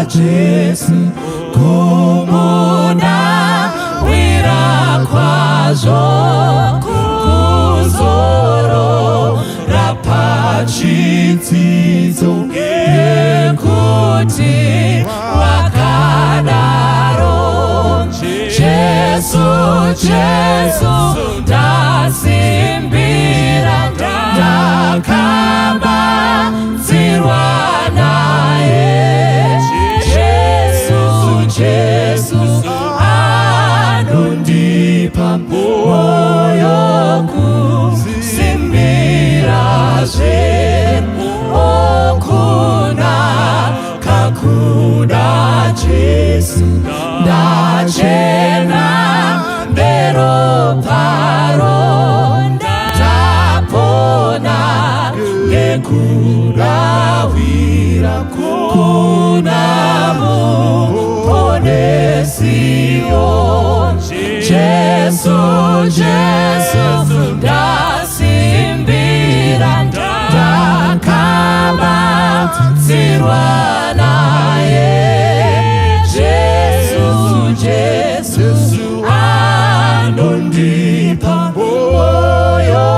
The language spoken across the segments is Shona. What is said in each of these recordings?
Jesu kumuna wira kwazo kuzoro rapachitizo yekuti wakadaro Jesu ndasimbira ndakabatsirwa naye Jesu anondipa moyo kusimbirazve okuna kakuda Jesu ndachena mbero paro ndapona ngekurawira kuna muponesiyo Jesu ndasimbira ndakabatsirwa naye Jesu anondipa moyo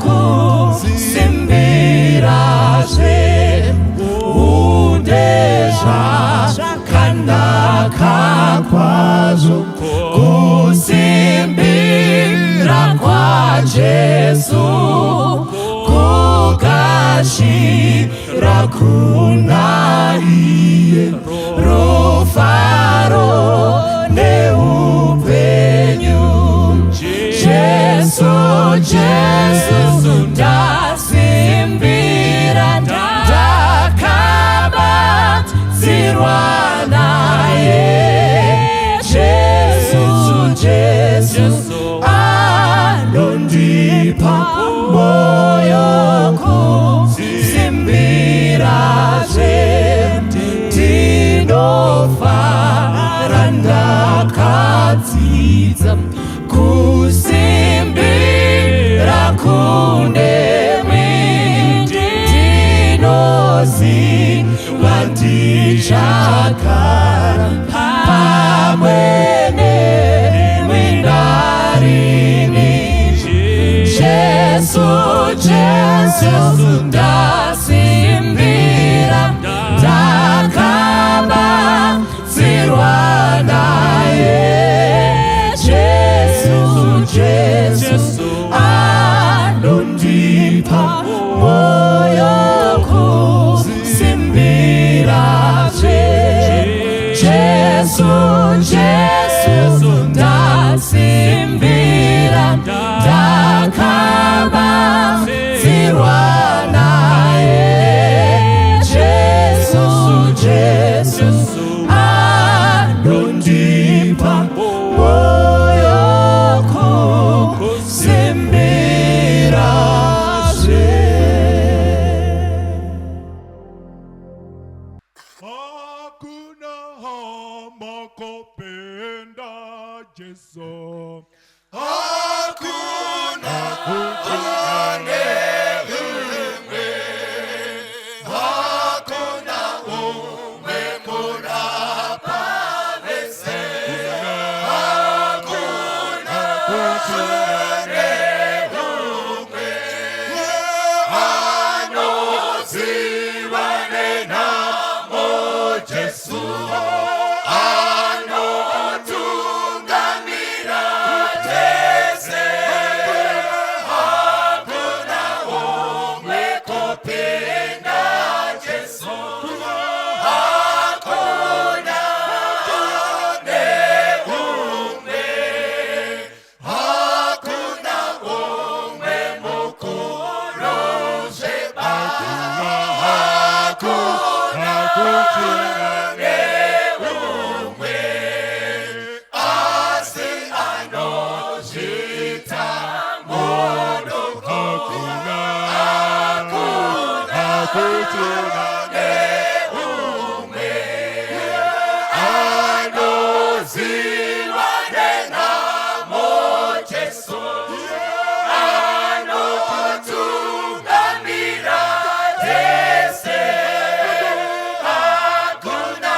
kusimbirazve undezva kanaka kwazvo kusimbira kwaJesu kugashira kuna iye rufaro neupenyu Jesu ndasimbira ndakabatsirwa naye Jesu anondipa moyo kusimbirazve ndinofara ndakadzidza kusimbira kundemi ndinoziva ndichagara pamwe nemwendarini Jesu ndasimbira ndakabatsirwa naye Jesu anondipa moyo kusimbirazve Jesu ndasimbira ndakabatsirwa naye Jesu anondipa moyo kusimbirazve hakuna hama kupenda Jesu hakuna ane umwe hakuna umwe murapa vese hakuna ane umwe anozivane namo Jesu anotungamira tese hakuna umwe kupinda Jesu hakuna ane umwe hakuna umwe mukuru zvebasa hakuna ane umwe asi anozvita munhu hakuna ane umwe anoziva nenamo Jesu anotungamira tese hakuna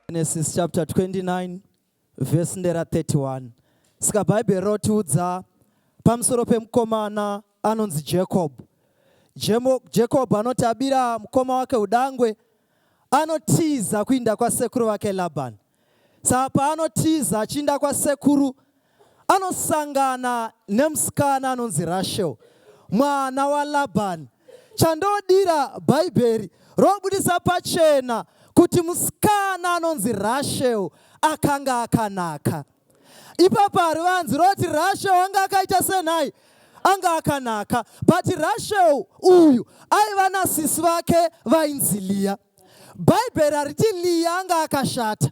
Genesis chapter 29 verse 31. Sika Bible rotiudza pamusoro pemukomana anonzi Jacob. Jacob anotabira mukoma wake udangwe, anotiza kuinda kwa sekuru wake Laban. Sapa anotiza achinda kwa sekuru, anosangana nemusikana anonzi Rachel, mwana wa Laban. Chandodira Bible robudisa pachena kuti musikana anonzi Rachel akanga akanaka. Ipapa rivanzi roti Rachel anga akaita senai, anga akanaka, but Rachel uyu aiva nasisi vake vainzi Leah. Bible rariti Leah anga akashata.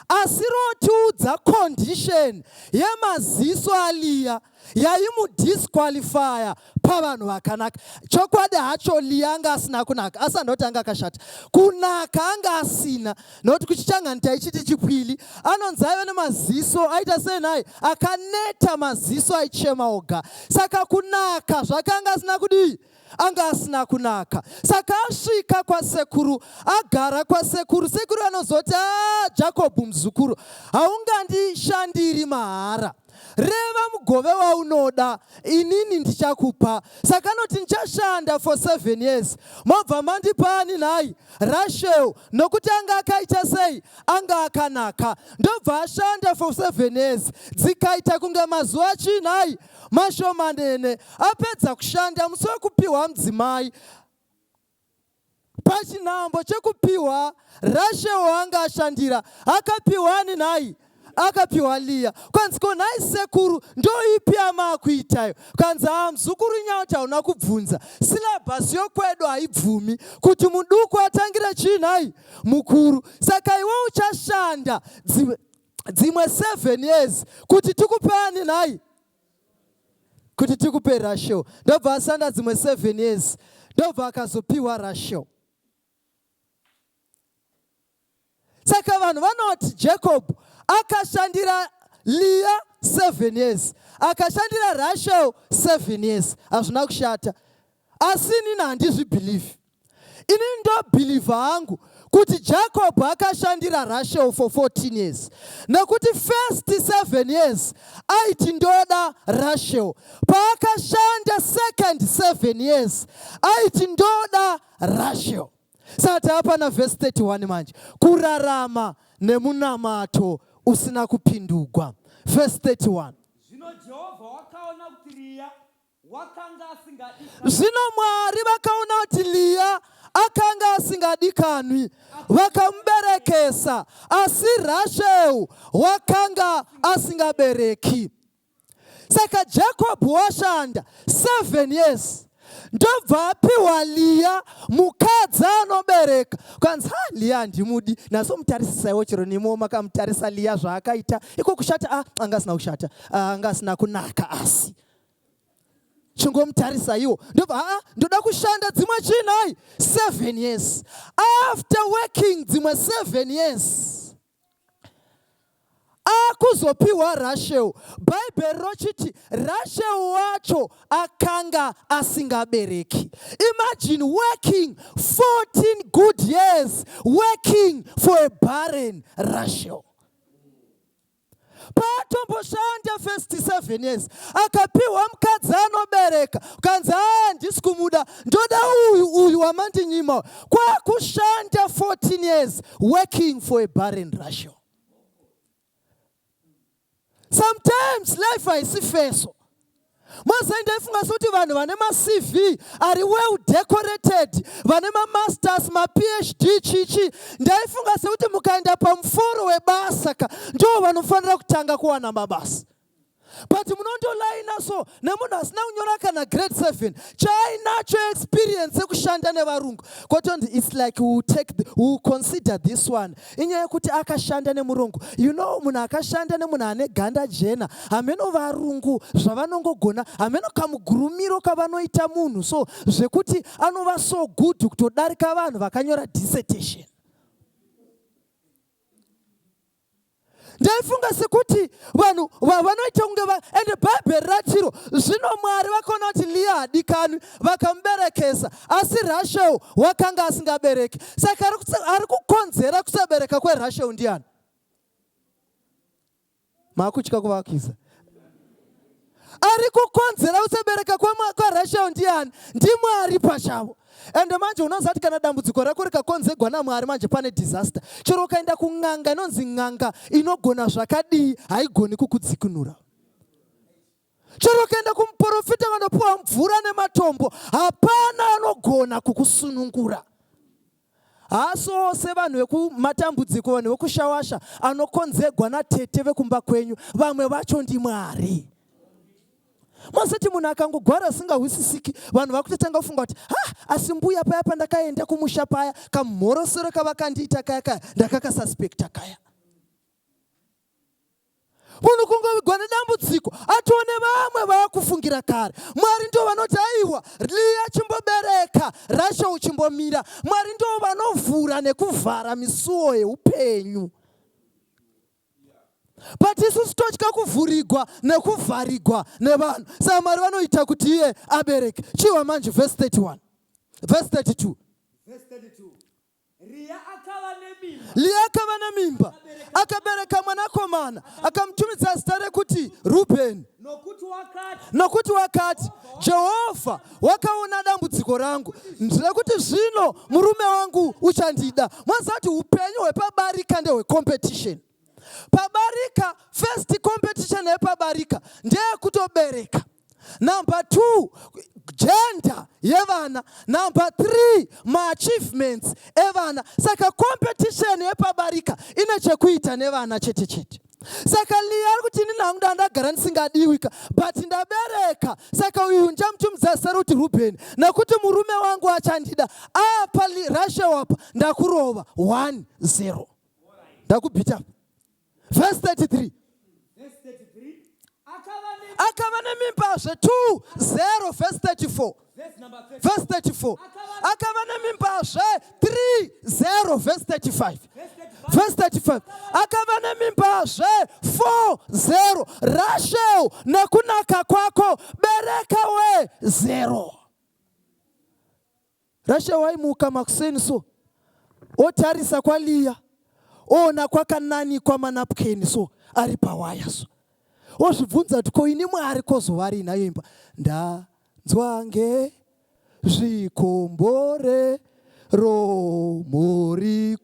Asirotiudza condition yemaziso aLeah yaimudisqualifya pavanhu vakanaka. Chokwadi hacho Leah anga asina kunaka, asandoti anga akashata. Kunaka anga asina, nokuti kuchichangani taichiti chipwili anonzi aiva nemaziso aita senai akaneta, maziso aichema oga. Saka kunaka zvakanga asina kudii, anga asina kunaka. Saka asvika kwa sekuru, agara kwa sekuru. Sekuru anozoti Jacob muzukuru, haungandishandiri mahara, reva mugove waunoda, inini ndichakupa. Saka anoti ndichashanda for 7 years, mobva mandipani nai Rachel, nokuti anga akaita sei, anga akanaka. Ndobva ashanda for 7 years, dzikaita kunge mazuva chinai mashomanene. Apedza kushanda musi wekupiwa mudzimai, pachinambo chekupiwa Rachel wanga ashandira akapiwa ani nai, akapiwa Leah. Kwanzi konai sekuru ndoipi amakuitayo? Kwanzi muzukuru nyauta una kubvunza, syllabus yokwedu haibvumi kuti muduku atangire chinai mukuru. Saka iwe uchashanda dzimwe 7 years kuti tikupani nai, kuti tikupe Rachel. Ndobva asanda dzimwe 7 years, ndobva akazopiwa Rachel. Saka vanhu vanoti Jacob akashandira Leah 7 years, akashandira Rachel 7 years. Hazvina kushata. Asi inini handizvibhilivi. Inini ndobhilivha hangu kuti Jacob akashandira Rachel for 14 years. Nekuti first 7 years aiti ndoda Rachel. Paakashanda second 7 years aiti ndoda Rachel. Sata hapa na verse 31 manje. Kurarama nemunamato usina kupindugwa. Verse 31. Zvino Mwari vakaona kuti Leah akanga asingadikanwi vakamuberekesa, asi Rasheu wakanga asingabereki. Saka Jacob washanda 7 years. Ndobva apiwa Leah mukadzi anobereka. Kwanzi Leah ndimudi naso mutarisisaiwo chero nemo makamutarisa Leah zvaakaita iko kushata anga asina kushata anga asina kunaka asi chingomtarisa iwo ndobva ndoda kushanda dzimwe chinai 7 years. After working dzimwe 7 years akuzopiwa Rasheu. Bible rochiti Rasheu wacho akanga asingabereki. Imagine working 14 good years working for a barren Rasheu. Patomboshanda first 7 years akapiwa mukadzi anobereka. Kanza ndisikumuda ndoda uyu wamandinyima kwakushanda 14 years working for a barren Rasheu. Sometimes life haisifeso. Mose ndaifunga kuti vanhu vane ma-CV ari well decorated, vane ma-masters, ma-PhD chichi, ndaifunga sekuti mukaenda pamuforo webasa ndo vanofanira kutanga kuwana mabasa. But munondolaina so nemunhu asina kunyora kana grade 7 chainacho experience yekushanda nevarungu. Kotondi it's like we consider this one inyaya yekuti akashanda nemurungu. You know munhu akashanda nemunhu ane ganda jena hameno varungu zvavanongogona, hameno kamugurumiro kavanoita munhu so zvekuti anova so good kutodarika vanhu vakanyora dissertation. Ndaifunga sekuti vanhu vanoita kunge ende Bible ratiro zvino Mwari vakaona kuti Leah hadikanwi vakamuberekesa, asi Rasheu wakanga asingabereki. Saka ari kukonzera kusabereka kweRasheu ndiani? Makutya kuvakisa. Ari kukonzera kusabereka kweRasheu ndiani? NdiMwari pachavo. Ende manje unozati kana dambudziko rako rikakonzerwa naMwari manje pane disaster. Chero ukaenda kung'anga inonzi ng'anga inogona zvakadii haigoni kukudzikinura. Chero ukaenda kumuprofita kandopuwa mvura nematombo hapana anogona kukusunungura. Haso ose vanhu vekumatambudziko, vanhu vekushawasha anokonzerwa natete vekumba kwenyu, vamwe vacho ndiMwari. Masati munhu akangogwara asingahwisisiki, vanhu vakutotanga kufunga kuti asi mbuya paya pandakaenda kumusha paya kamhorosero kavakandiita kaya ndakakasuspekta kaya. Munhu kungogwa nedambudziko atione vamwe vakufungira kare. Mwari ndo vanoti aiwa Leah chimbobereka Rasheu chimbomira. Mwari ndo vanovhura nekuvhara misuwo yeupenyu. But isusu totya kuvhurigwa nekuvharigwa nevanhu. Saka Mwari vanoita kuti iye abereke. Chiwa manje verse 31. Verse 32. Leah akava nemimba akabereka mwanakomana akamutumidza zita rekuti Rubheni. Nokuti wakati Jehovha wakaona dambudziko rangu ndirekuti zvino murume wangu uchandida. Mwazati upenyu hwepabarika ndehwecompetition. Pabarika first competition yepabarika ndeye kutobereka. Number 2 gender yevana. Number 3 ma-achievements evana. Saka competition yepabarika ine chekuita nevana chete chete. Saka Leah ari kuti ini nangu ndagara ndisingadiwika but ndabereka. Saka uyu ndamutumidza zita kuti Rubheni nekuti murume wangu achandida. Apa Rasheu apa ndakurova 1-0 ndakubhita. Verse 33. Akava nemimbazve 2-0. Verse 34. Verse 34. Akava nemimbazve 3-0. Verse 35. Verse 35. Akava nemimbazve 4-0. Rasheu nekunaka kwako bereka we 0. Rasheu aimuka makuseni so otarisa kwa Leah ona kwakanani kwa manapukeni so ari pawaya so ozvibvunza kuti ko ini Mwari kozova nayo imba ndanzwa ngezvikombore romori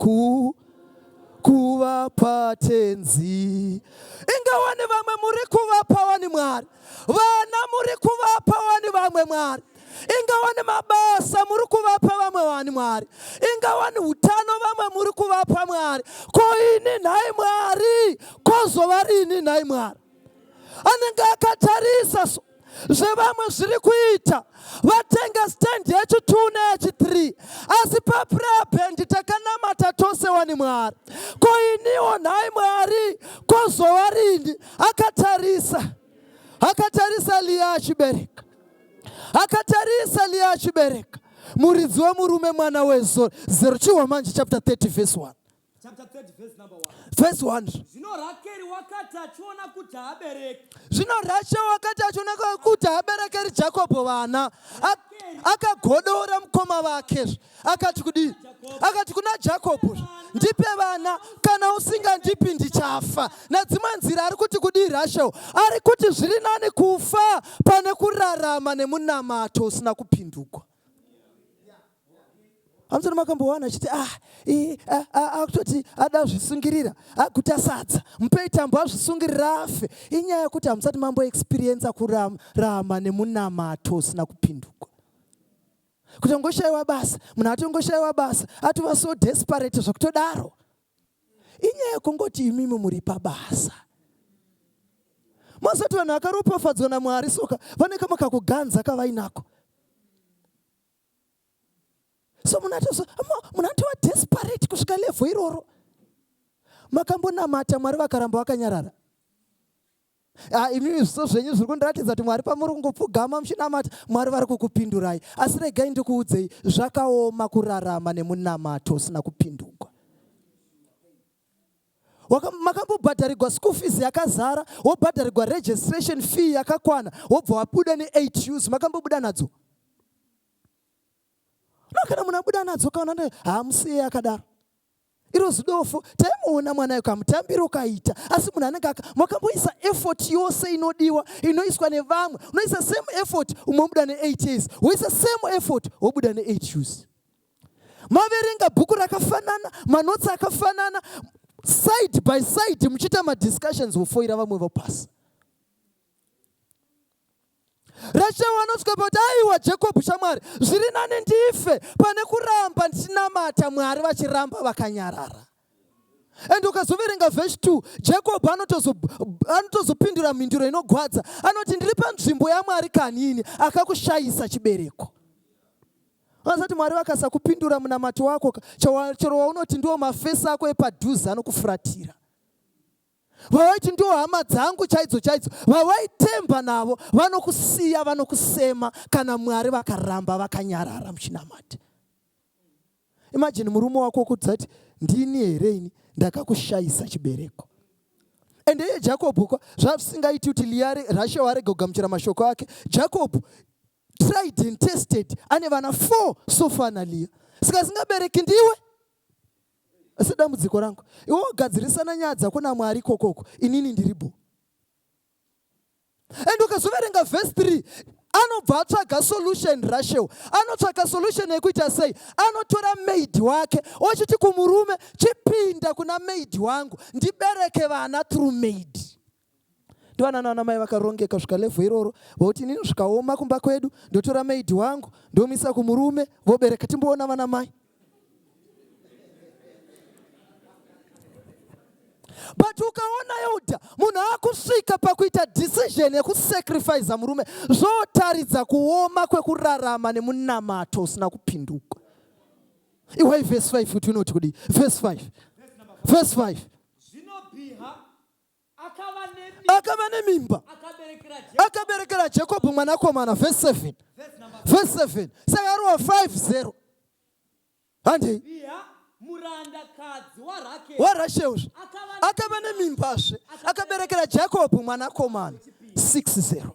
kuvapa tenzi. Ingawani vamwe muri kuvapa wani Mwari, vana muri kuvapa wani vamwe Mwari. Ingawa ni mabasa muri kuvapa vamwe vani Mwari, ingawa ni utano vamwe muri kuvapa Mwari, ko ini nhai Mwari kozova rini nhai Mwari? Anenge akatarisa so zvevamwe zviri kuita, vatenga stand yechi2 neyechi3, asi paprapendi takanamata tose wani Mwari, ko iniwo nhai Mwari kozova rini? Akatarisa Lia achibereka, akatarisa Lia achibereka muridzi wemurume mwana wezoro. 0 Chiwamanje chapter 30 verse 1. Chapter 30 verse number 1. Verse 1. Zvino Rakeri wakati achiona kuti habereki. Zvino Rachel wakati achiona kuti haberekeri Jacob vana, akagodora mukoma vake akati kudii? Akati kuna Jacob, ndipe vana, kana usingandipi ndichafa. Nadzimwe nzira ari kuti kudii Rachel? Ari kuti zviri nani kufa pane kurarama nemunamato usina kupindukwa. Hamzana makambowana achiti akutoti ada zvisungirira kuti asadza mupei tambo azvisungirira afe. Inyaya yekuti hamusati mambo experience kurarama nemunamato usina kupindukwa. Kuti angoshayiwa basa, munhu atongoshayiwa basa atova so desperate zvakutodaro. Inyaya yekungoti imimi muri pabasa. Masati vanhu akaropafadzwa naMwari soka vane kamakakuganza kavainako. So munatova desperate kusvika level iroro. Makambonamata Mwari vakaramba vakanyarara. Imimi zviso zvenyu zviri kundiratidza kuti Mwari pamuri kungopfugama muchinamata Mwari vari kukupindurai. Asi regai ndikuudzei, zvakaoma kurarama nemunamato usina kupindukwa. Makambobhadharirwa school fees yakazara, wobhadharirwa registration fee yakakwana, wobva wabuda ne8 U's, makambobuda nadzo? Kana munhu abuda nadzo kaona hamusiye akadaro. Iro zidofo taimuona mwana ukamutambira ukaita, asi munhu anenge makamboisa effort yose inodiwa inoiswa nevamwe. Unoisa same effort umobuda ne8 A's, woisa same effort wobuda ne8 U's. Maverenga bhuku rakafanana, manotsi akafanana, side by side muchita madiscussions wofoira vamwe vopasa. Rachel wanosvika kuti aiwa Jacob shamwari, zviri nani ndife pane kuramba ndichinamata Mwari vachiramba vakanyarara. And ukazoverenga verse 2, Jacob anotozopindura mhinduro inogwadza, anoti ndiri panzvimbo yaMwari kanini akakushayisa chibereko. Asati Mwari vakasakupindura munamato wako, chero waunoti ndiwo mafesi ako epadhuze anokufuratira. Vawaiti ndiwo hama dzangu chaidzo, vawaitemba navo vanokusiya, vanokusema kana Mwari vakaramba vakanyarara muchinamata. Imagine murume wako kudzati ndini here ini ndakakushayisa chibereko. Ende iye Jacob zvasingaiti kuti Rachel arege kugamuchira mashoko ake. Jacob tried and tested, ane vana 4 so far naLeah. Saka singabereki ndiwe? Asi dambudziko rangu, iwe wagadzirisana nyaya dzako naMwari kokoko, inini ndiripo. And ukazoverenga verse 3, anobva atsvaga solution Rachel. Anotsvaga solution yekuita sei? Anotora maid wake, ochiti kumurume, chipinda kuna maid wangu, ndibereke vana through maid. Ndivana nana mai vakarongeka kusvika level iroro, vauti inini zvikaoma kumba kwedu, ndotora maid wangu, ndomisa kumurume, vobereka, timboona vana mai. But ukaona Yuda, munhu akusvika pakuita decision yekusacrifice murume, zvotaridza kuoma kwekurarama nemunamato usina kupinduka. Iwe verse 5 kuti unoti kudi? Verse 5. Verse 5. Akava nemimba, akaberekera Jacob mwanakomana. Verse 7. Verse 7. Saka ruwa 5-0. Ande wa Rachel akava nemimbazve, akaberekera Jacob mwanakomana. 6-0.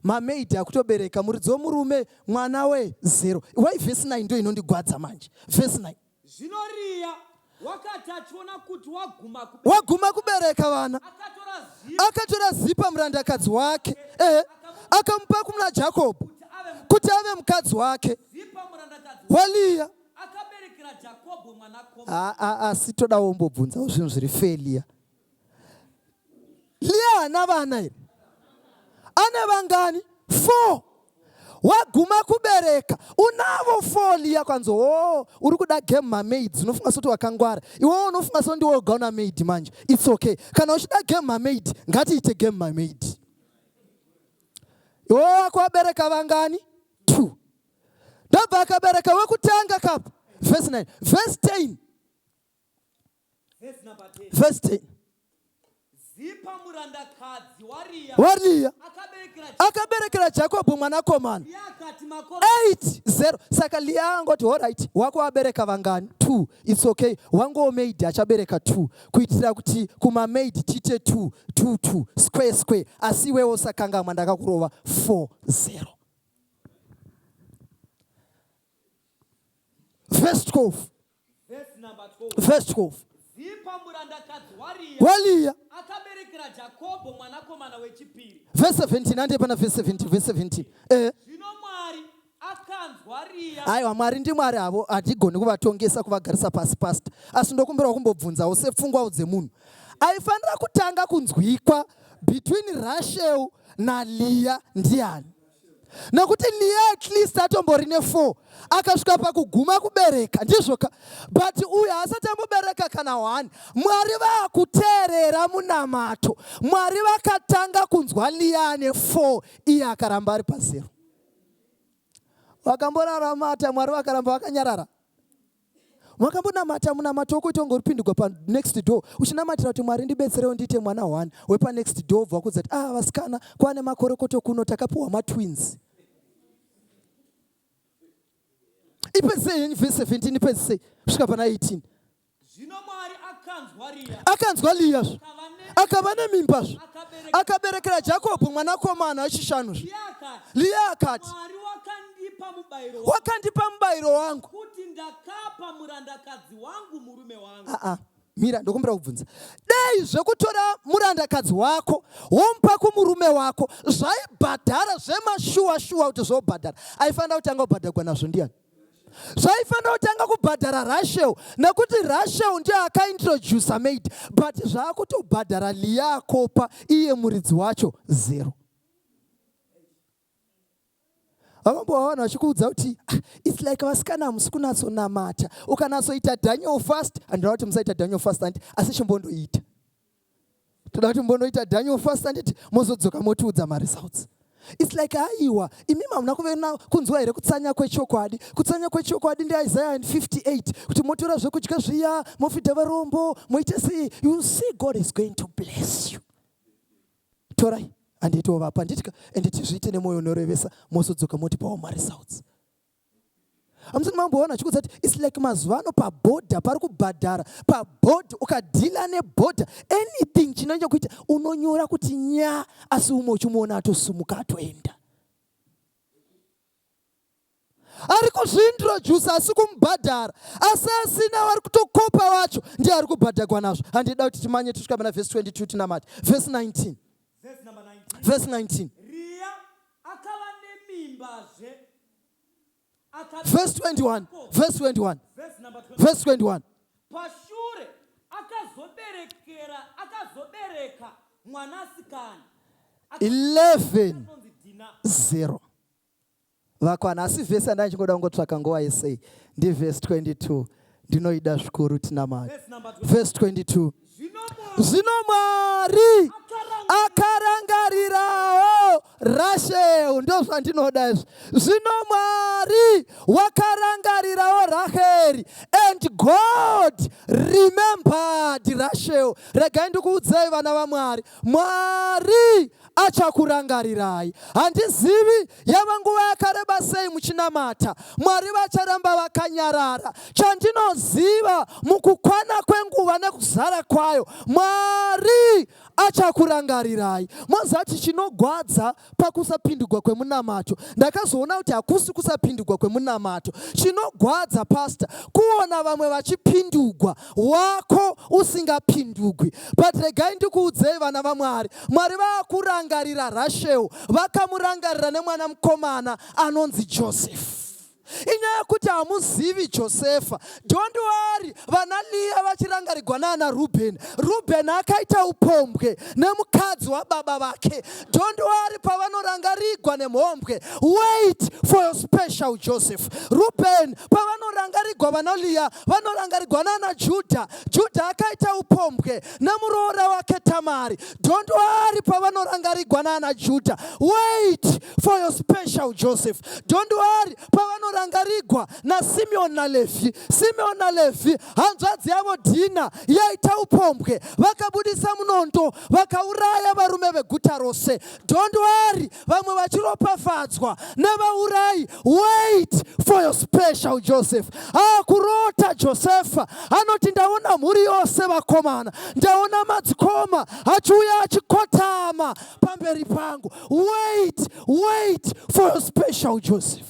Mamaid akutobereka muridzi womurume mwana we0. Why verse 9 ndio inondigwadza manje? Verse 9. Zvino Leah wakati achiona kuti waguma kubereka vana, akatora Zipa murandakadzi wake, akamupa kuna Jacob kuti ave mukadzi wake waLeah. Asi toda wombobvunza zvinhu zviri failure. Leah ana vana here? Ane vangani? 4. waguma kubereka unavo folia kwanzo uri kuda game mermaids unofunga soti wakangwara iwewe unofunga soti ndiwe gauna maid manje it's okay kana uchida game mermaid ngatiite game mermaid iwewe wako wabereka vangani 2 ndabva akabereka wekutanga kapo verse 9 verse 10 verse 10 zipa murandakadzi waria akaberekera Jacob mwanakomana 8-0 saka Lia angoti alright wako wabereka vangani 2 it's okay wangu maid achabereka 2 kuitira kuti kuma maid tite 2 square asi wewe sakanga mandaka kurova 4-0 verse 12 verse 12 zipa murandakadzi walia akaberekera Jacobo mwanakomana wechipiri verse 17 ande pana verse 17 zvino Mwari akanzwa Ria aiwa Mwari ndi Mwari avo atigoni kuvatongesa kuvagarisa pasi pastor asi ndokumbira kumbobvunzawo sepfungwawo dzemunhu aifanira kutanga kunzwikwa between Rachel na Lia ndiani nokuti Lia at least atombori ne4 akasvika pakuguma kubereka ndizvoka but uyu asati ambobereka kana 1 Mwari vakuteerera munamato Mwari vakatanga kunzwa Lia ne4 iye akaramba ari pa0 wakamboraramata Mwari vakaramba vakanyarara mwakambonamata munamato wokuita kunge uripindigwa pa next door uchinamatira kuti Mwari ndibetserewo ndiite mwana 1 wepa next door obva kuzati vasikana kwane makorokoto kuno takapiwa matwins ipedzei verse 17 ipedzei kusvika pana 18 zvino Mwari akanzwa Lia akava nemimbazvo akaberekera Jacob mwanakomana wechishanu Lia akati wakandipa mubayiro wangu kuti ndakapa murandakadzi wangu murume wangu mira ndokumbira kubvunza dei zvekutora murandakadzi wako womupa kumurume wako zvaibhadhara zvemashuwa kuti zvobhadhara aifanira kutanga kubhadharwa nazvo ndiani zvaifanira kutanga kubhadhara Rachel nekuti Rachel ndiye akaintroduce maid but zvakutobhadhara Lia akopa iye muridzi wacho 0 vakambovavanhu vachikuudza kuti it's like vasikana hamusi kunatsonamata ukanatsoita Daniel fast handina kuti musaita Daniel fast handiti asi chimbondoita toda kuti mbondoita Daniel fast handiti mozodzoka motiudza maresults it's like aiwa imi mamuna kuvena kunzwa here kutsanya kwechokwadi ndi Isaiah 58 kuti motora zvekudya zviya mofidha varombo moita sei you see God is going to bless you torai anditoovapa nditika enditi zviite nemwoyo unorevesa mosodzoka moti pawo maresults amusati mamboona achikuudza kuti it's like mazuva ano pabhodha pari kubhadhara pabhodha ukadhila nebhodha anything chinenge kuita unonyora kuti nya asi umwe uchimuona atosumuka atoenda ari kuzviintroduce asi kumubhadhara asi asina wari kutokopa wacho ndiye ari kubhadhagwa nazvo handida kuti timanye tusvika pana verse 22 tinamati verse 19 verse 19 Ria akava nemimbazve verse 21 verse 21 verse 21 pashure akazobereka mwanasikana 11-0 vakwana asi vhesi andachingoda kungotsvaka nguva yesei ndi verse 22 ndinoida zvikuru tinamari verse 22 zvino Mwari akarangarirawo Rachel ndozvandinoda izvi zvino Mwari wakarangarirawo Rachel and God remembered Rachel regai ndikuudzai vana vaMwari Mwari achakurangarirai handizivi yava nguva yakareba sei muchinamata Mwari vacharamba vakanyarara chandinoziva mukukwana kwenguva nekuzara kwayo Mwari achakurangarirai mozati chinogwadza pakusapindigwa kwemunamato ndakazoona kuti hakusi kusapindigwa kwemunamato chinogwadza pastor kuona vamwe vachipindugwa wako usingapindugwi but regai ndikuudzei vana vaMwari Mwari vakurangarira Rachel vakamurangarira nemwana mukomana anonzi Joseph inyaya yekuti hamuzivi Josefa. Don't worry, vanalia vachirangarigwa nana Ruben. Ruben akaita upombwe nemukadzi wababa vake. Don't worry, pavanorangarigwa nemhombwe. Wait for your special Joseph. Ruben pavanorangarigwa vanalia vanorangarigwa nana Judah. Judah akaita upombwe nemuroora wake Tamari. Don't worry, pavanorangarigwa nana Judah. Wait for your special Joseph. Don't worry, pavanorangarigwa na Simeon na Levi. Simeon na Levi hanzvadzi yavo Dina yaita upombwe, vakabudisa munondo vakauraya varume veguta rose. Don't worry, vamwe vachiropafadzwa nevaurai. Wait for your special Joseph. Kurota Josefa anoti ndaona mhuri yose vakomana, ndaona madzikoma achiuya achikotama pamberi pangu. Wait for your special Joseph.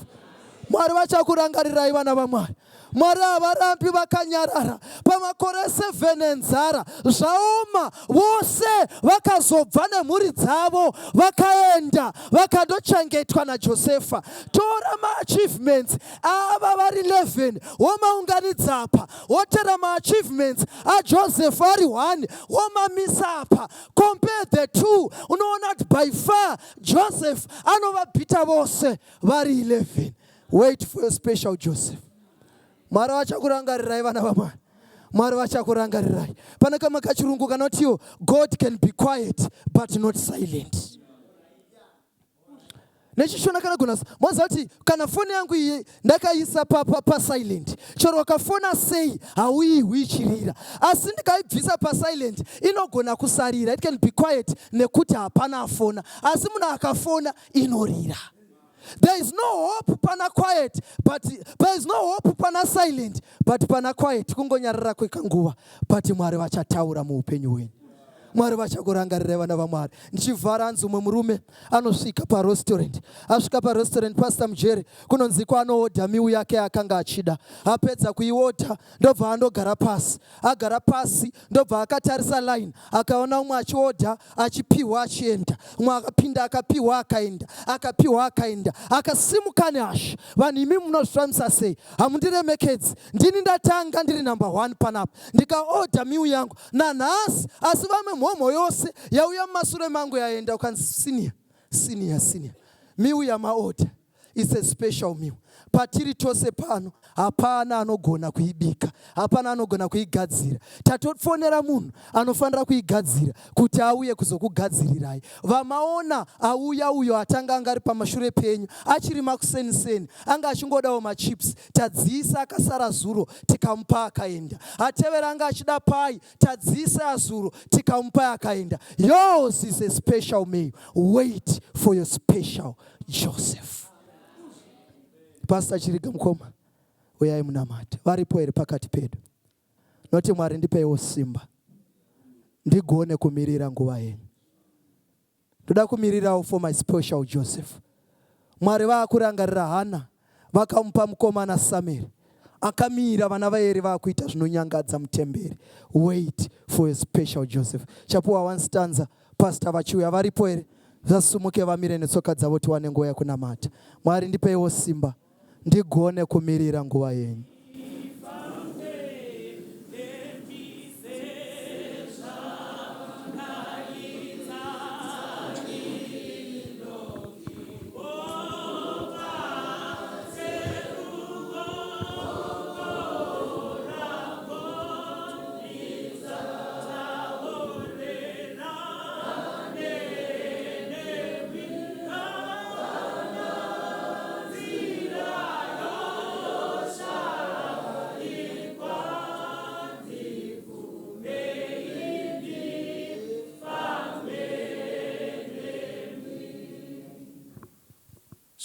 Mwari vachakurangarirai vana vaMwari. Mwari havarambi vakanyarara pamakore 7 enzara zvaoma. Vose vakazobva nemhuri dzavo vakaenda vakandochengetwa naJosefa. Tora maachievements ava vari 11 womaunganidzapa, wotera maachievements aJoseph ari 1 womamisa apa. Compare the two, unoona kuti by far Joseph anovabhita vose vari 11. Wait for your special Joseph. Mwari vachakurangarirai vana vaMwari. Mwari vachakurangarirai. Pane kama kachirungu kanotiwo, God can be quiet but not silent. Nechishona kana gona mwaza kuti kana foni yangu iyi ndakaisa pa silent, chero wakafona sei hauichirira, asi ndikaibvisa pa silent inogona kusarira. It can be quiet nekuti hapana fona, asi munhu akafona inorira. There is no hope pana quiet, but there is no hope pana silent, but pana quiet kungonyarara kwekanguva, but Mwari vachataura muupenyu hwenyu. Mwari vachakurangarira vana vaMwari. Ndichivhara nzumwe murume anosvika parestaurant. Asvika parestaurant, Pastor Mujeri kunonzi kwanoodha miu yake akanga achida. Apedza kuiodha ndobva andogara pasi. Agara pasi ndobva akatarisa line, akaona umwe achiodha achipiwa achienda. Umwe akapinda akapiwa akaenda. Akapiwa akaenda. Akasimuka neasha. Vanhu imi munozvifambisa sei? Hamundiremekedzi. Ndini ndatanga ndiri number 1 panapa. Ndikaodha miu yangu nanhasi, asi vamwe mhomo yose yauya mumashure mangu yaenda ukanzi senior. Miu yamaodha is a special miu. Patiri tose pano hapana anogona kuibika, hapana anogona kuigadzira. Tatofonera munhu anofanira kuigadzira kuti auye kuzokugadzirirai. Vamaona auya uyo atanga angari pamashure penyu achiri makuseniseni, anga achingodawo machips, tadziisa akasara zuro tikamupa akaenda. Atevera anga achida pai, tadziisa azuro tikamupa akaenda. Yours is a special meal. Wait for your special Joseph. Pastor Chiriga Mkoma, uyai munamata. Varipo ere pakati pedu. Noti Mwari ndipeiwo simba ndigone kumirira nguva yenyu. Ndoda kumirirawo for my special Joseph. Mwari vakurangarira Hana, vakamupa mukomana Sameri, akamira vana vaeri vakuita zvinonyangadza mutemberi. Wait for a special Joseph. Chapuwa one stanza, Pastor vachiuya varipo ere vasumuke vamire netsoka dzavo tiwane nguva yakunamata. Mwari ndipeiwo simba ndigone kumirira nguva yenyu.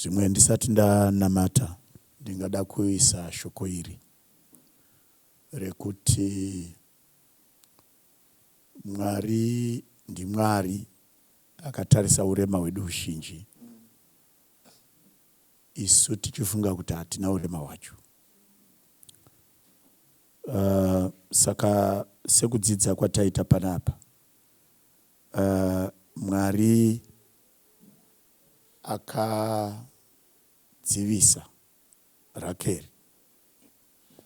Zvimwe ndisati ndanamata ndingada kuisa shoko iri rekuti Mwari ndiMwari akatarisa urema hwedu huzhinji, isu tichifunga kuti hatina urema hwacho. Saka sekudzidza kwataita panapa, Mwari akadzivisa Rakeri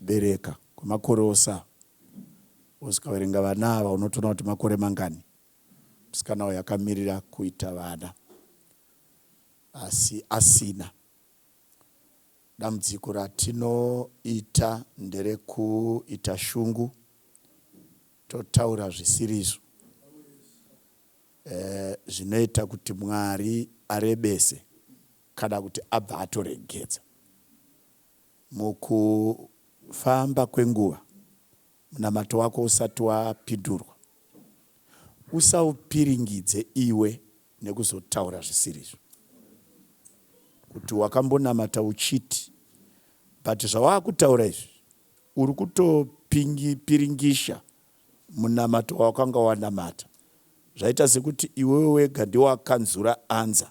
bereka kwamakore osa usikaverenga vana ava unotoona kuti makore mangani musikana uyu akamirira kuita vana asi asina. Dambudziko ratinoita nderekuita shungu, totaura zvisirizvo zvinoita kuti Mwari arebese kana kuti abva atoregedza. Mukufamba kwenguva munamato wako usati wapindurwa, usaupiringidze iwe nekuzotaura zvisirizvo kuti wakambonamata uchiti, but zvawakutaura izvi uri kutopiringisha munamato wakanga wanamata. Zvaita sekuti iwewe wega ndiwe wakanzura anza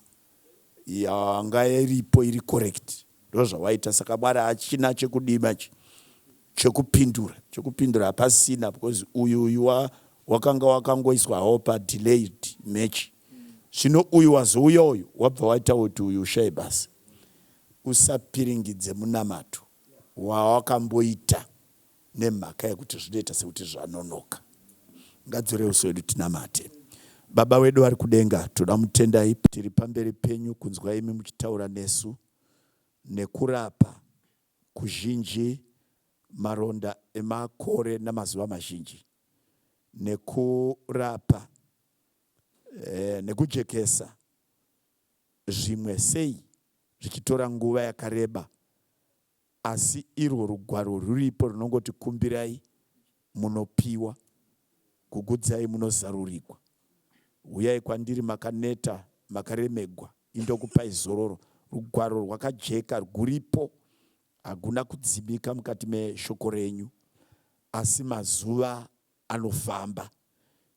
yanga iripo iri correct. Ndo zvawaita. Saka Mwari achina chekudima chekupindura hapasina, because uyu wakanga wakangoiswawo padelayed match. Zvino uyu wazouya uyu wabva waita kuti uyu ushaye basa. Usapiringidze munamato wawakamboita nemhaka yekuti zvinoita sekuti zvanonoka. Ngadzore uso hwedu tinamate. Baba wedu vari kudenga, toda mutendai tiri pamberi penyu kunzwa imi muchitaura nesu nekurapa kuzhinji maronda emakore namazuva mazhinji, nekurapa nekujekesa zvimwe sei zvichitora nguva yakareba, asi irwo rugwaro ruripo runongoti kumbirai munopiwa, kugudzai munozarurikwa. Uyai kwandiri makaneta makaremegwa, indokupai zororo. Rugwaro rwakajeka rwuripo, haguna kudzimika mukati meshoko renyu, asi mazuva anofamba.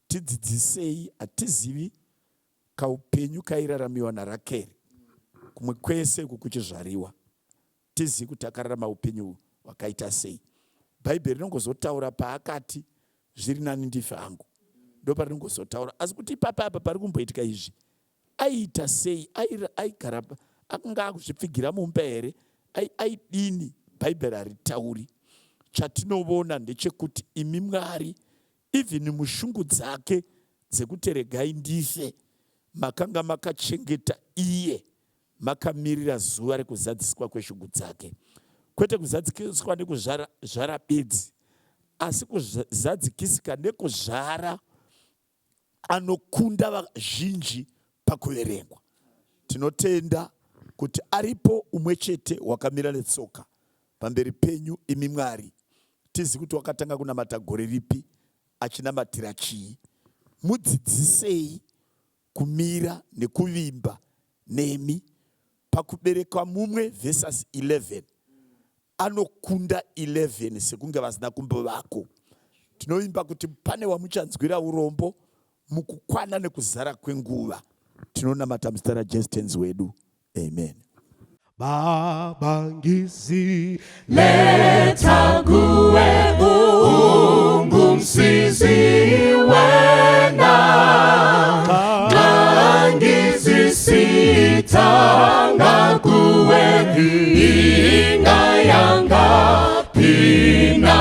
Tidzidzisei, hatizivi kaupenyu kairaramiwa naRakeri kumwe kwese kukuchizvariwa. Tizivi kuti akararama upenyu wakaita sei. Bhaibheri rinongozotaura paakati zviri nani ndife hangu, ndo parinongozotaura. Asi kuti ipapa pari kumboitika izvi, aiita sei, aigara akanga akuzvipfigira mumba here, aidini, Bhaibheri haritauri. Chatinoona ndechekuti imi Mwari, even mushungu dzake dzekuti regai ndife, makanga makachengeta iye, makamirira zuva rekuzadziswa kweshungu dzake. Kwete kuzadziswa nekuzvara bedzi, asi kuzadzikisika nekuzvara anokunda vazhinji pakuverengwa. Tinotenda kuti aripo umwe chete wakamira netsoka pamberi penyu imi Mwari. Tizi kuti wakatanga kunamata gore ripi, achinamatira chii. Mudzidzisei kumira nekuvimba nemi pakubereka mumwe verses 11 anokunda 11 sekunge vasina kumbovako. Tinovimba kuti pane wamuchanzwira urombo mukukwana nekuzara kwenguva. Tinonamata muzita raJesu tenzi wedu. Amen. Baba ngisi leta kuwe ungumsizi wena, ngangisi sitanga kuwe inga yanga pina,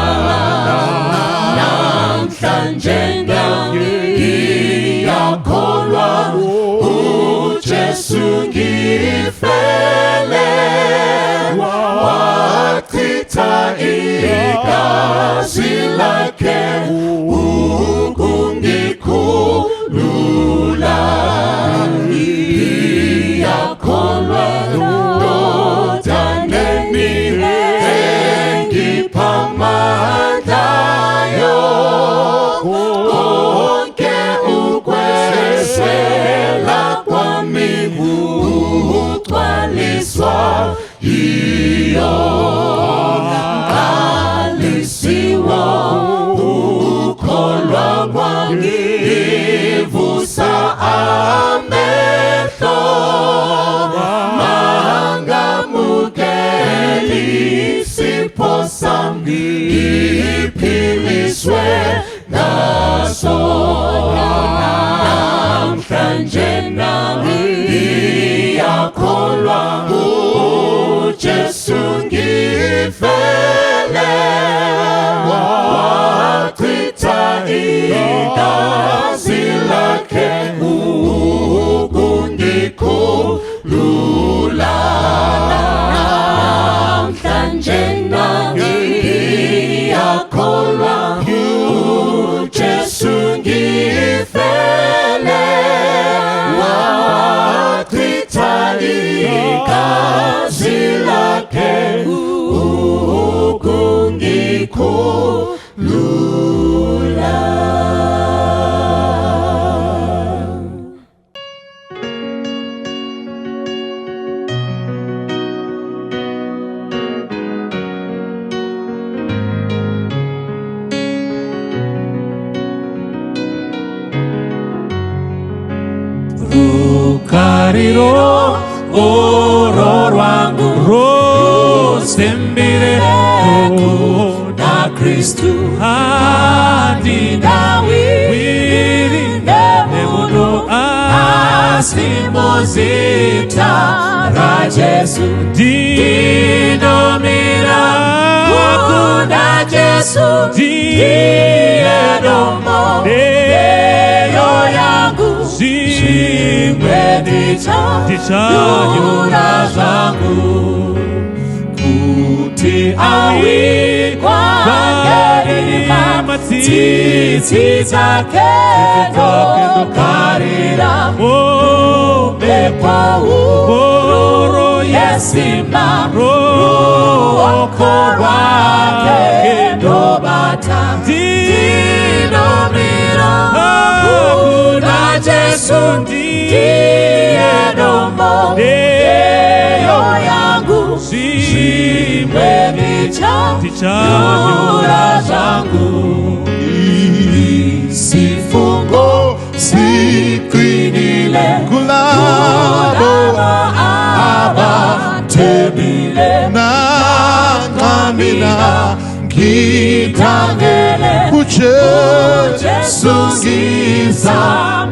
namhlanje ngiyakholwa uJesu ngifele, wachitha igazi lakhe ukungikhulula. Ngiyakholwa ndodaneni engipha amandlayo, konke ukweswela kwami ugcwaliswa yiyo. Ngalisiwa ukholwa kwami, ivusa amehlo, mangamukeli isipho sami, ngiphiliswe ngaso. Namhlanje nami ngiyakholwa uJesu ngifele, Nenangi akolwa Jesu ngifele Wakritaji kazi lake Ukungikulula. Rukariro oro rwangu rosembire na Kristu hadi wirinde muno asimozita ra Jesu dinomira wakunda Jesu diedomo deyo yangu Dichayura zangu kuti awi kwa titi zake karira upepo uro yesima ruoko rwake dobata dinomira kuna Jesu Diedomo deyo yangu Simwe dichayura zangu Sifungo sikwinile Kulabo abatebile Nangamina Kitangele Jesu ngiza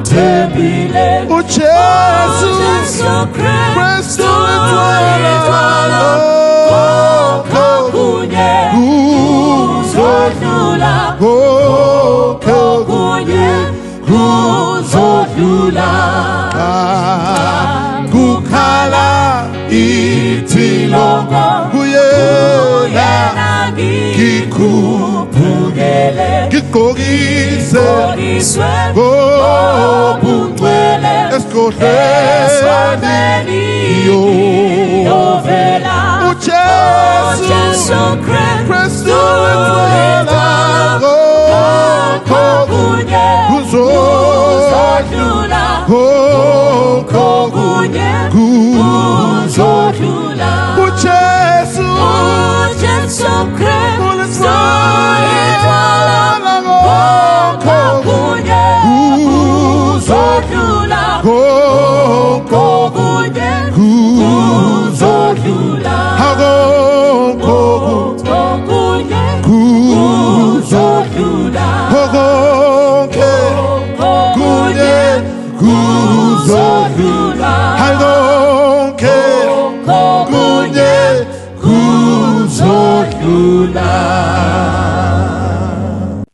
tebile Jesu Kristu itwala Kokunye Kuzodula Kokunye Kuzodula Kukala itilongo Kuyena Kikupugele Kikogise Gobungwele Eskodeni Yovela Jesu Kristu itwela Kokunye Kuzodula Kokunye Kuzodula